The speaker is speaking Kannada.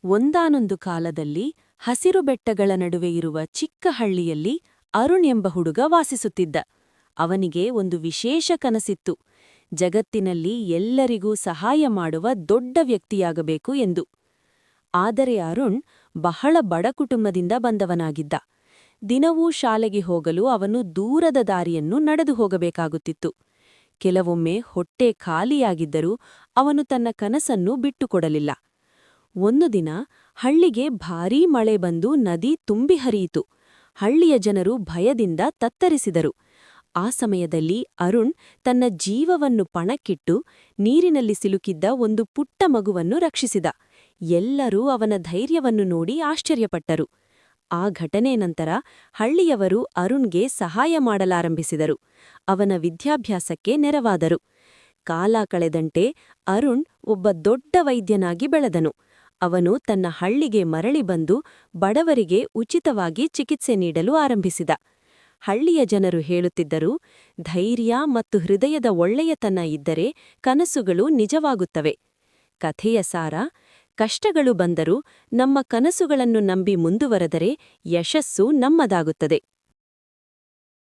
ಒಂದಾನೊಂದು ಕಾಲದಲ್ಲಿ ಹಸಿರು ಬೆಟ್ಟಗಳ ನಡುವೆ ಇರುವ ಚಿಕ್ಕ ಹಳ್ಳಿಯಲ್ಲಿ ಅರುಣ್ ಎಂಬ ಹುಡುಗ ವಾಸಿಸುತ್ತಿದ್ದ. ಅವನಿಗೆ ಒಂದು ವಿಶೇಷ ಕನಸಿತ್ತು. ಜಗತ್ತಿನಲ್ಲಿ ಎಲ್ಲರಿಗೂ ಸಹಾಯ ಮಾಡುವ ದೊಡ್ಡ ವ್ಯಕ್ತಿಯಾಗಬೇಕು ಎಂದು. ಆದರೆ ಅರುಣ್ ಬಹಳ ಬಡ ಕುಟುಂಬದಿಂದ ಬಂದವನಾಗಿದ್ದ. ದಿನವೂ ಶಾಲೆಗೆ ಹೋಗಲು ಅವನು ದೂರದ ದಾರಿಯನ್ನು ನಡೆದು ಹೋಗಬೇಕಾಗುತ್ತಿತ್ತು. ಕೆಲವೊಮ್ಮೆ ಹೊಟ್ಟೆ ಖಾಲಿಯಾಗಿದ್ದರೂ ಅವನು ತನ್ನ ಕನಸನ್ನು ಬಿಟ್ಟುಕೊಡಲಿಲ್ಲ. ಒಂದು ದಿನ ಹಳ್ಳಿಗೆ ಭಾರೀ ಮಳೆ ಬಂದು ನದಿ ತುಂಬಿ ಹರಿಯಿತು. ಹಳ್ಳಿಯ ಜನರು ಭಯದಿಂದ ತತ್ತರಿಸಿದರು. ಆ ಸಮಯದಲ್ಲಿ ಅರುಣ್ ತನ್ನ ಜೀವವನ್ನು ಪಣಕ್ಕಿಟ್ಟು ನೀರಿನಲ್ಲಿ ಸಿಲುಕಿದ್ದ ಒಂದು ಪುಟ್ಟ ಮಗುವನ್ನು ರಕ್ಷಿಸಿದ. ಎಲ್ಲರೂ ಅವನ ಧೈರ್ಯವನ್ನು ನೋಡಿ ಆಶ್ಚರ್ಯಪಟ್ಟರು. ಆ ಘಟನೆ ನಂತರ ಹಳ್ಳಿಯವರು ಅರುಣ್ಗೆ ಸಹಾಯ ಮಾಡಲಾರಂಭಿಸಿದರು. ಅವನ ವಿದ್ಯಾಭ್ಯಾಸಕ್ಕೆ ನೆರವಾದರು. ಕಾಲ ಕಳೆದಂತೆ ಅರುಣ್ ಒಬ್ಬ ದೊಡ್ಡ ವೈದ್ಯನಾಗಿ ಬೆಳೆದನು. ಅವನು ತನ್ನ ಹಳ್ಳಿಗೆ ಮರಳಿ ಬಂದು ಬಡವರಿಗೆ ಉಚಿತವಾಗಿ ಚಿಕಿತ್ಸೆ ನೀಡಲು ಆರಂಭಿಸಿದ. ಹಳ್ಳಿಯ ಜನರು ಹೇಳುತ್ತಿದ್ದರು, ಧೈರ್ಯ ಮತ್ತು ಹೃದಯದ ಒಳ್ಳೆಯತನ ಇದ್ದರೆ ಕನಸುಗಳು ನಿಜವಾಗುತ್ತವೆ. ಕಥೆಯ ಸಾರ: ಕಷ್ಟಗಳು ಬಂದರೂ ನಮ್ಮ ಕನಸುಗಳನ್ನು ನಂಬಿ ಮುಂದುವರೆದರೆ ಯಶಸ್ಸು ನಮ್ಮದಾಗುತ್ತದೆ.